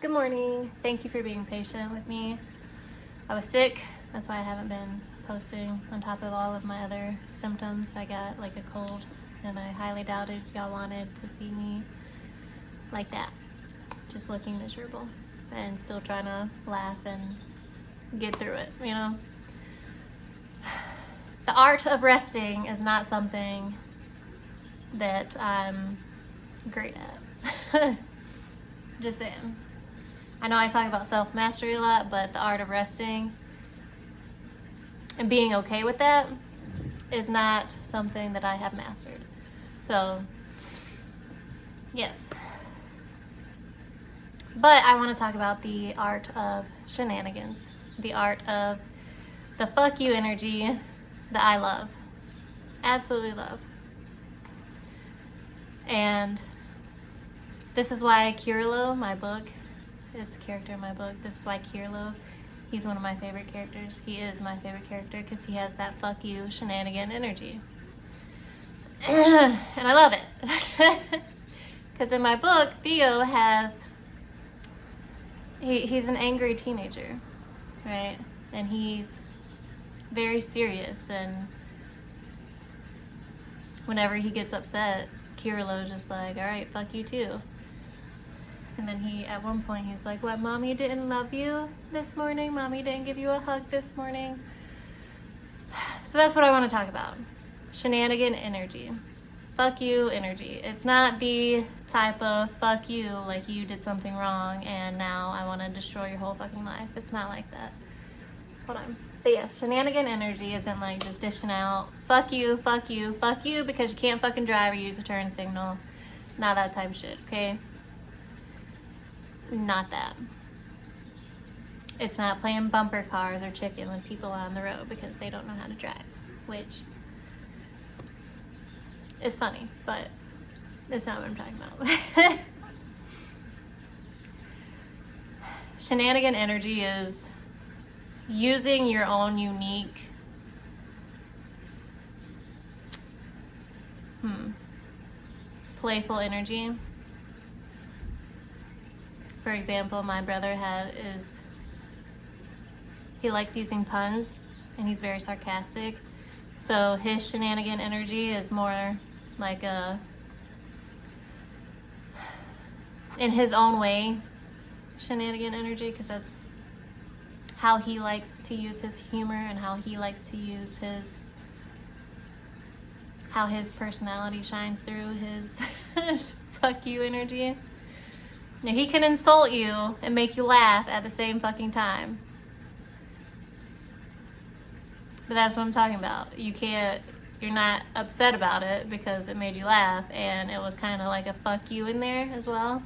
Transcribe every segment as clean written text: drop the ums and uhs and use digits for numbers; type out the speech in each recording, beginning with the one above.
Good morning. Thank you for being patient with me. I was sick, that's why I haven't been posting on top of all of my other symptoms. I got like a cold, and I highly doubted y'all wanted to see me like that, just looking miserable and still trying to laugh and get through it, you know? The art of resting is not something that I'm great at. Just saying. I know I talk about self-mastery a lot, but the art of resting and being okay with that is not something that I have mastered. So, yes. But I want to talk about the art of shenanigans, the art of the fuck you energy that I love, absolutely love. And this is why Kirilo, my book, it's a character in my book. This is why Kirilo, he's one of my favorite characters. He is my favorite character because he has that fuck you shenanigan energy. And I love it. Because in my book, Theo has, he's an angry teenager, right? And he's very serious, and whenever he gets upset, Kirilo's just like, all right, fuck you too. And then at one point, he's like, what, mommy didn't love you this morning? Mommy didn't give you a hug this morning? So that's what I want to talk about. Shenanigan energy. Fuck you energy. It's not the type of fuck you, like you did something wrong and now I want to destroy your whole fucking life. It's not like that. Hold on. But yes, shenanigan energy isn't like just dishing out fuck you, fuck you, fuck you because you can't fucking drive or use the turn signal. Not that type of shit, okay? Not that. It's not playing bumper cars or chicken with people on the road because they don't know how to drive, which is funny, but it's not what I'm talking about. Shenanigan energy is using your own unique playful energy. For example, my brother he likes using puns and he's very sarcastic. So his shenanigan energy is more like in his own way, shenanigan energy, because that's how he likes to use his humor and how he likes to use how his personality shines through his fuck you energy. Now, he can insult you and make you laugh at the same fucking time. But that's what I'm talking about. You're not upset about it because it made you laugh and it was kind of like a fuck you in there as well.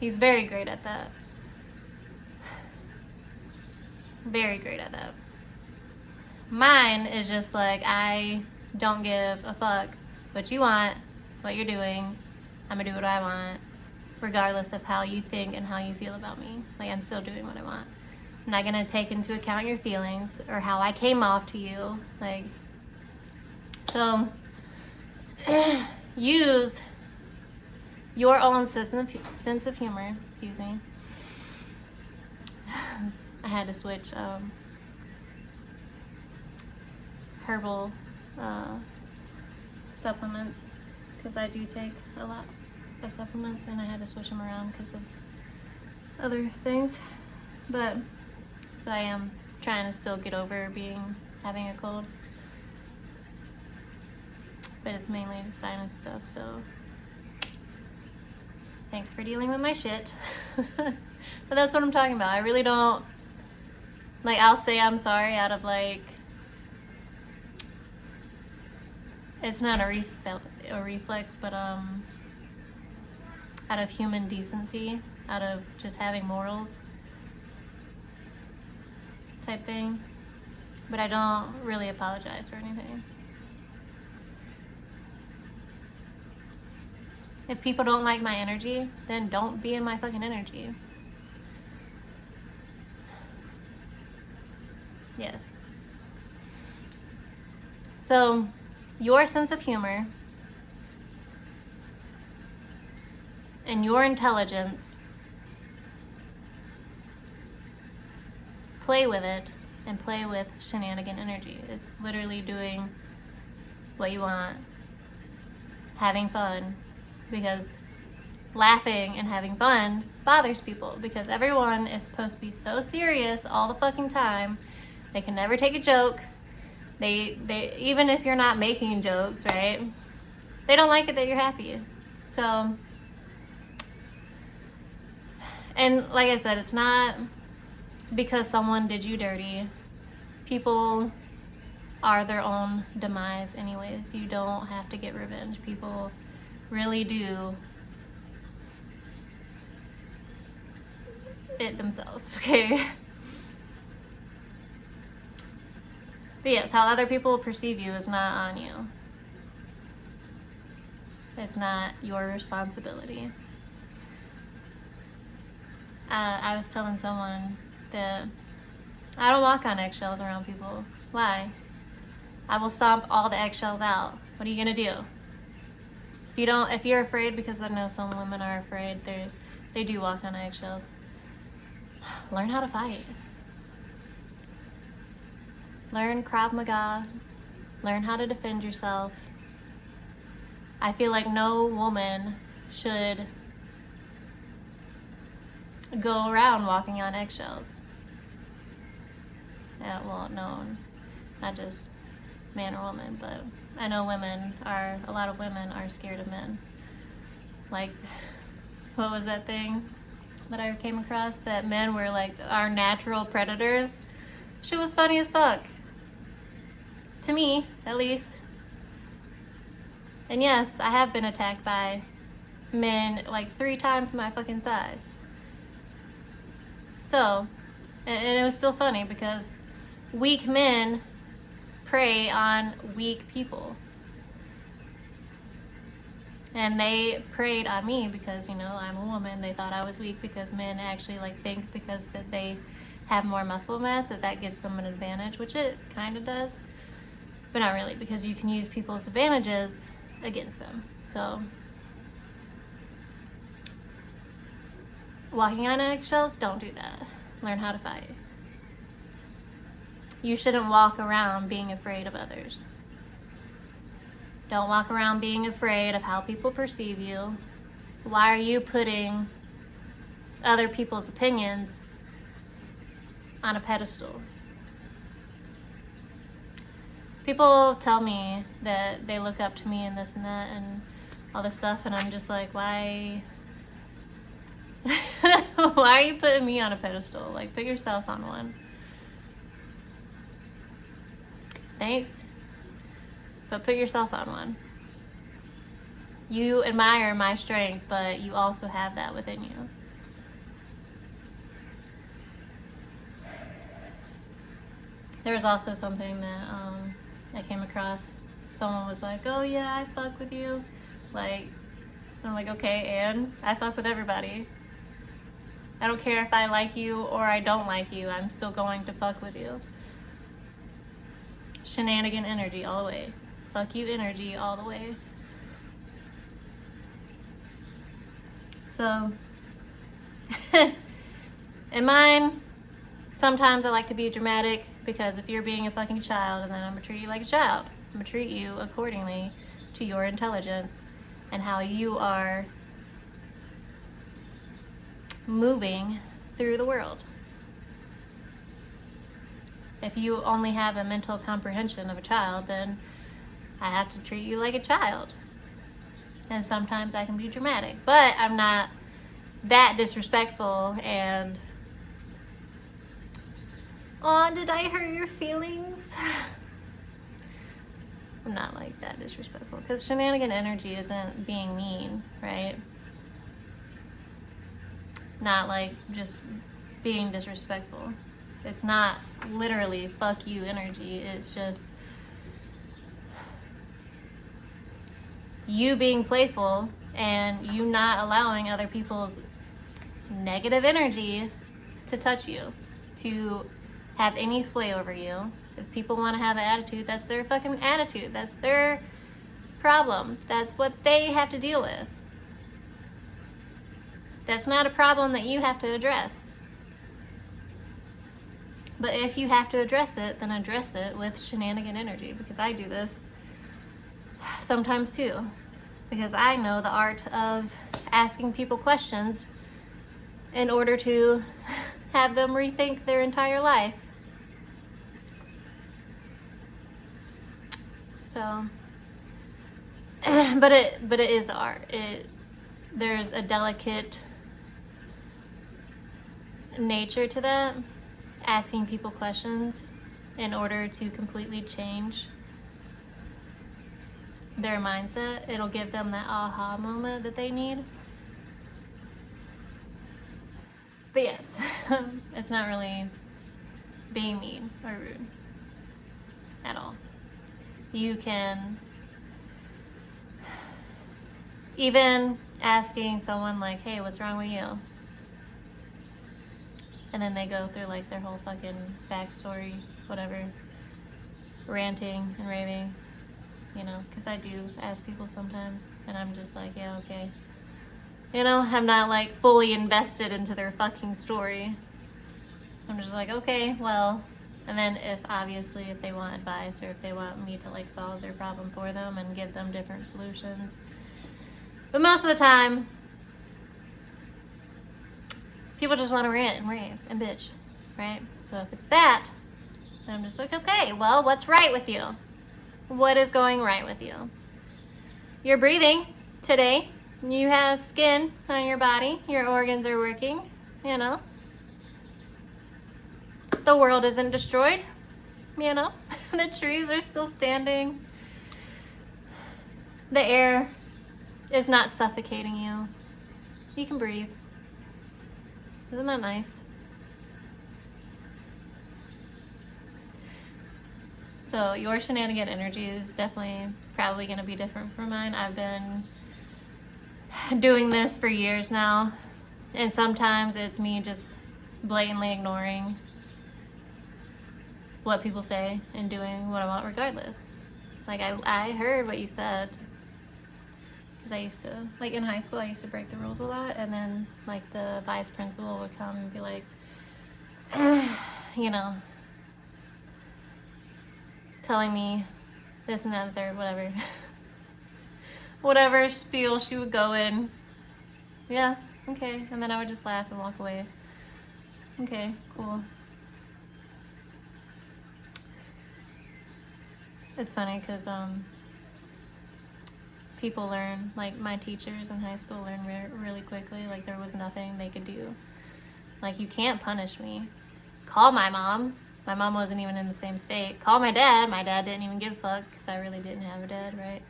He's very great at that. Very great at that. Mine is just like, I don't give a fuck what you want, what you're doing. I'm gonna do what I want, regardless of how you think and how you feel about me. Like, I'm still doing what I want. I'm not gonna take into account your feelings or how I came off to you. Like, so use your own sense of humor. Excuse me. I had to switch herbal supplements because I do take a lot of supplements and I had to switch them around because of other things. But so I am trying to still get over having a cold, but it's mainly sinus stuff. So thanks for dealing with my shit. But that's what I'm talking about. I really don't, like, I'll say I'm sorry out of like, it's not a reflex, but out of human decency, out of just having morals type thing. But I don't really apologize for anything. If people don't like my energy, then don't be in my fucking energy. Yes. So, your sense of humor and your intelligence play with it and play with shenanigan energy. It's literally doing what you want, having fun, because laughing and having fun bothers people, because everyone is supposed to be so serious all the fucking time. They can never take a joke. They even if you're not making jokes, right? They don't like it that you're happy. So, and like I said, it's not because someone did you dirty. People are their own demise anyways. You don't have to get revenge. People really do it themselves, okay? But yes, how other people perceive you is not on you. It's not your responsibility. I was telling someone that I don't walk on eggshells around people. Why? I will stomp all the eggshells out. What are you gonna do? If you're afraid, because I know some women are afraid, they do walk on eggshells. Learn how to fight. Learn Krav Maga. Learn how to defend yourself. I feel like no woman should go around walking on eggshells. Yeah, well, no, not just man or woman, but I know a lot of women are scared of men. Like, what was that thing that I came across? That men were like our natural predators. Shit was funny as fuck. To me, at least. And yes, I have been attacked by men like 3 times my fucking size. So, and it was still funny because weak men prey on weak people. And they preyed on me because, you know, I'm a woman. They thought I was weak because men actually like think because that they have more muscle mass that gives them an advantage, which it kind of does. But not really, because you can use people's advantages against them. So, walking on eggshells, don't do that. Learn how to fight. You shouldn't walk around being afraid of others. Don't walk around being afraid of how people perceive you. Why are you putting other people's opinions on a pedestal? People tell me that they look up to me and this and that and all this stuff, and I'm just like, why? Why are you putting me on a pedestal? Like, put yourself on one. Thanks, but put yourself on one. You admire my strength, but you also have that within you. There was also something that I came across. Someone was like, oh yeah, I fuck with you. Like, I'm like, okay, and I fuck with everybody. I don't care if I like you or I don't like you, I'm still going to fuck with you. Shenanigan energy all the way. Fuck you energy all the way. So, in mine, sometimes I like to be dramatic, because if you're being a fucking child, then I'm gonna treat you like a child. I'm gonna treat you accordingly to your intelligence and how you are moving through the world. If you only have a mental comprehension of a child, then I have to treat you like a child. And sometimes I can be dramatic, but I'm not that disrespectful and, oh, did I hurt your feelings? I'm not like that disrespectful, because shenanigan energy isn't being mean, right? Not like just being disrespectful. It's not literally fuck you energy. It's just you being playful and you not allowing other people's negative energy to touch you, to have any sway over you. If people want to have an attitude, that's their fucking attitude. That's their problem. That's what they have to deal with. That's not a problem that you have to address. But if you have to address it, then address it with shenanigan energy, because I do this sometimes too. Because I know the art of asking people questions in order to have them rethink their entire life. So, but it is art. There's a delicate nature to that, asking people questions in order to completely change their mindset. It'll give them that aha moment that they need. But yes, it's not really being mean or rude at all. You can, even asking someone like, hey, what's wrong with you? And then they go through like their whole fucking backstory, whatever, ranting and raving, you know, because I do ask people sometimes, and I'm just like, yeah, okay. You know, I'm not like fully invested into their fucking story. I'm just like, okay, well, and then if they want advice, or if they want me to like solve their problem for them and give them different solutions. But most of the time, people just want to rant and rave and bitch, right? So if it's that, then I'm just like, okay, well, what's right with you? What is going right with you? You're breathing today. You have skin on your body. Your organs are working, you know. The world isn't destroyed, you know. The trees are still standing. The air is not suffocating you. You can breathe. Isn't that nice? So your shenanigan energy is definitely probably going to be different from mine. I've been doing this for years now, and sometimes it's me just blatantly ignoring what people say and doing what I want regardless. Like I heard what you said, because I used to, like in high school, I used to break the rules a lot, and then like the vice principal would come and be like, you know, telling me this and that and third, whatever. Whatever spiel she would go in. Yeah, okay. And then I would just laugh and walk away. Okay, cool. It's funny because people learn, like my teachers in high school learned really quickly. Like there was nothing they could do. Like, you can't punish me. Call my mom. My mom wasn't even in the same state. Call my dad. My dad didn't even give a fuck because I really didn't have a dad, right?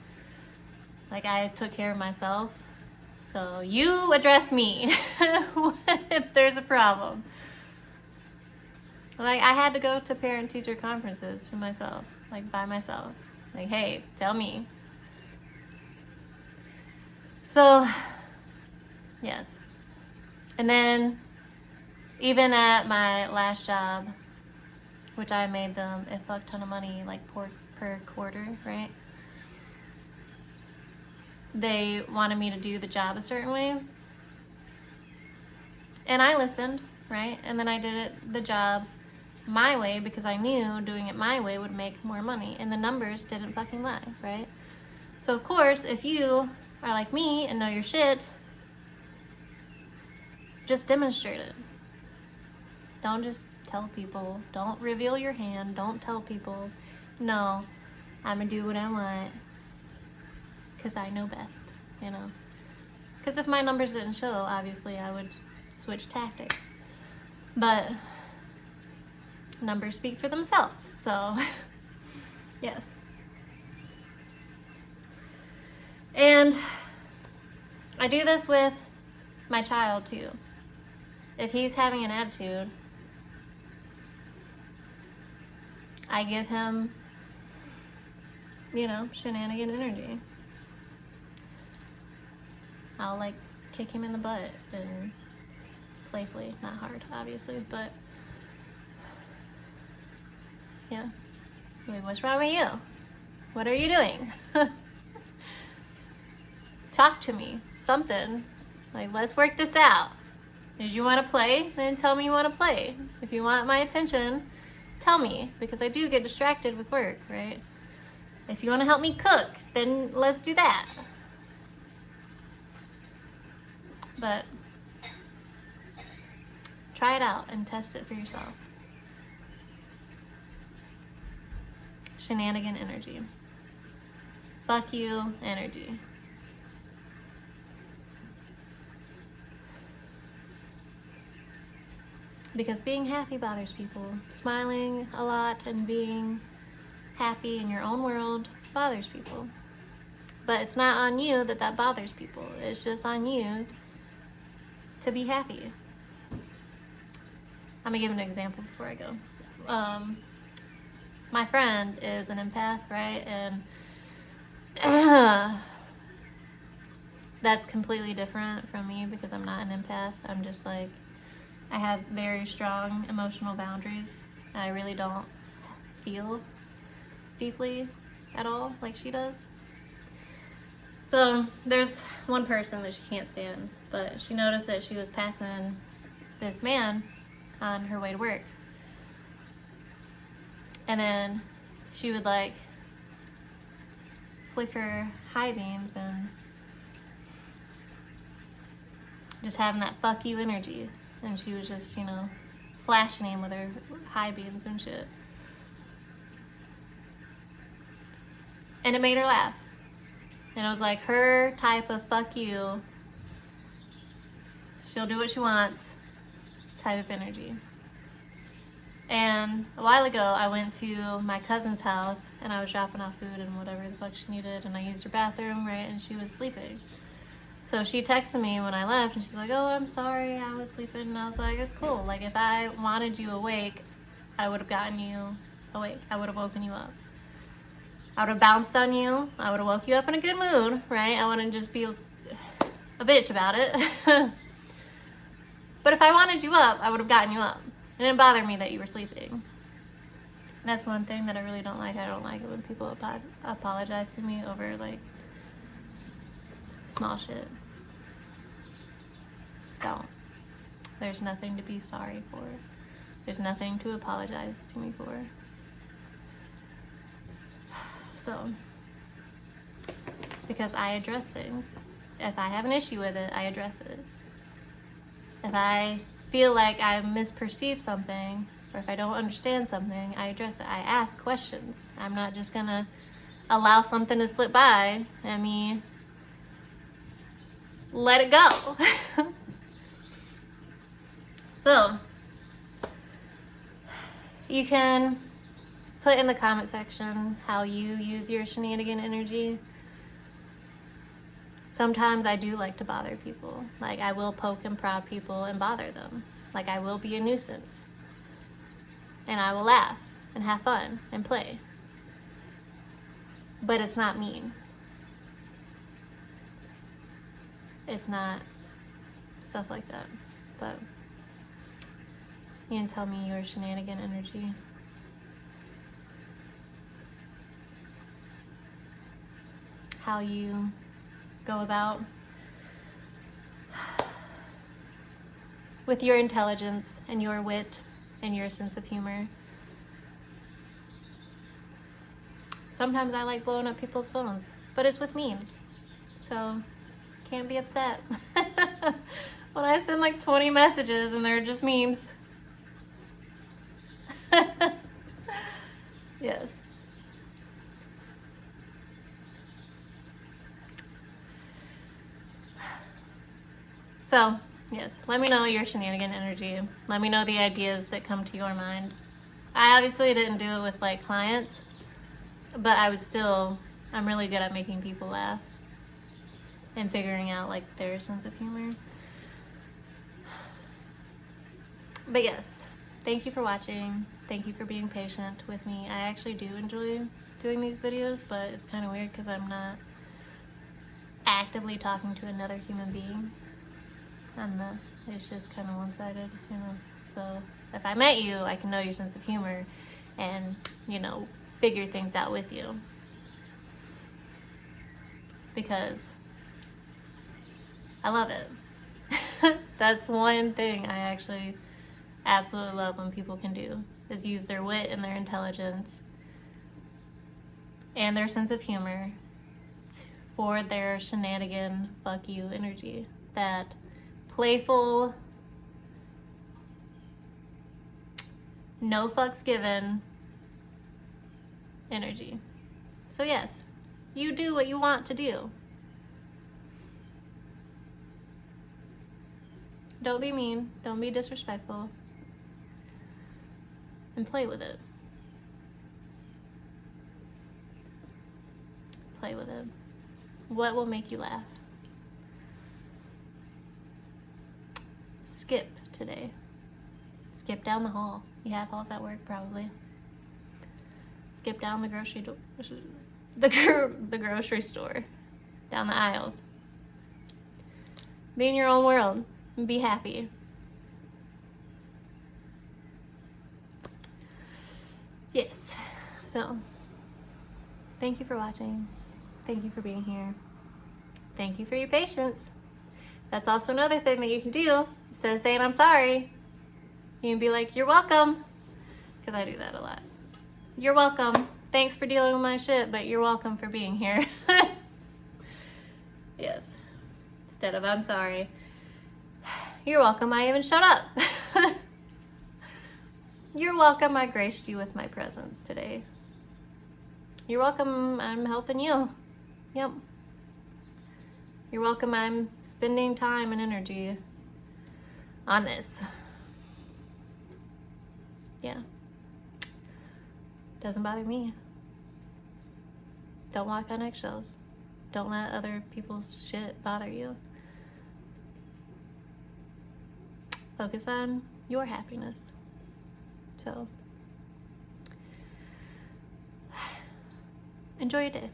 Like, I took care of myself. So you address me if there's a problem. Like, I had to go to parent-teacher conferences to myself, like by myself. Like, hey, tell me. So, yes. And then, even at my last job, which I made them a fuck ton of money, like per quarter, right? They wanted me to do the job a certain way. And I listened, right? And then I did the job my way because I knew doing it my way would make more money. And the numbers didn't fucking lie, right? So of course, if you are like me and know your shit, just demonstrate it. Don't just tell people. Don't reveal your hand. Don't tell people. No, I'm gonna do what I want because I know best, you know? Because if my numbers didn't show, obviously I would switch tactics. But numbers speak for themselves, so yes. And I do this with my child too. If he's having an attitude, I give him, you know, shenanigan energy. I'll like kick him in the butt and playfully, not hard, obviously, but yeah. Like, what's wrong with you? What are you doing? Talk to me, something. Like, let's work this out. If you want to play, then tell me you want to play. If you want my attention, tell me, because I do get distracted with work, right? If you want to help me cook, then let's do that. But try it out and test it for yourself. Shenanigan energy. Fuck you energy. Because being happy bothers people. Smiling a lot and being happy in your own world bothers people. But it's not on you that bothers people. It's just on you to be happy. I'm gonna give an example before I go. My friend is an empath, right? And that's completely different from me because I'm not an empath. I'm just like, I have very strong emotional boundaries. And I really don't feel deeply at all like she does. So there's one person that she can't stand, but she noticed that she was passing this man on her way to work. And then she would like flicker high beams and just having that fuck you energy. And she was just, flashing him with her high beams and shit. And it made her laugh. And it was like her type of fuck you, she'll do what she wants type of energy. And a while ago, I went to my cousin's house and I was dropping off food and whatever the fuck she needed, and I used her bathroom, right? And she was sleeping. So she texted me when I left and she's like, oh, I'm sorry, I was sleeping. And I was like, it's cool. Like, if I wanted you awake, I would have gotten you awake. I would have woken you up. I would have bounced on you. I would have woke you up in a good mood, right? I wouldn't just be a bitch about it. But if I wanted you up, I would have gotten you up. It didn't bother me that you were sleeping. And that's one thing that I really don't like. I don't like it when people apologize to me over, like, small shit. Don't. There's nothing to be sorry for. There's nothing to apologize to me for. So, because I address things. If I have an issue with it, I address it. If I feel like I misperceive something, or if I don't understand something, I address it. I ask questions. I'm not just gonna allow something to slip by and me let it go. So, you can put in the comment section how you use your shenanigan energy. Sometimes I do like to bother people. Like, I will poke and prod people and bother them. Like, I will be a nuisance. And I will laugh and have fun and play. But it's not mean. It's not stuff like that. But you can tell me your shenanigan energy. How you go about with your intelligence and your wit and your sense of humor. Sometimes I like blowing up people's phones, but it's with memes, so can't be upset when I send like 20 messages and they're just memes. Yes. So, yes, let me know your shenanigan energy. Let me know the ideas that come to your mind. I obviously didn't do it with like clients, but I'm really good at making people laugh and figuring out like their sense of humor. But yes, thank you for watching. Thank you for being patient with me. I actually do enjoy doing these videos, but it's kind of weird because I'm not actively talking to another human being. It's just kind of one-sided, So if I met you, I can know your sense of humor and, figure things out with you. Because I love it. That's one thing I actually absolutely love when people can do is use their wit and their intelligence and their sense of humor for their shenanigan fuck you energy. That playful, no fucks given energy. So yes, you do what you want to do. Don't be mean, don't be disrespectful, and play with it. Play with it. What will make you laugh? Skip today. Skip down the hall. You have halls at work, probably. Skip down the grocery door. The grocery store. Down the aisles. Be in your own world. And be happy. Yes. So, thank you for watching. Thank you for being here. Thank you for your patience. That's also another thing that you can do. Instead of saying I'm sorry, you can be like, you're welcome. Because I do that a lot. You're welcome. Thanks for dealing with my shit, but you're welcome for being here. Yes. Instead of I'm sorry. You're welcome, I even showed up. You're welcome, I graced you with my presence today. You're welcome, I'm helping you. Yep. You're welcome, I'm spending time and energy on this. Yeah. Doesn't bother me. Don't walk on eggshells. Don't let other people's shit bother you. Focus on your happiness. So, enjoy your day.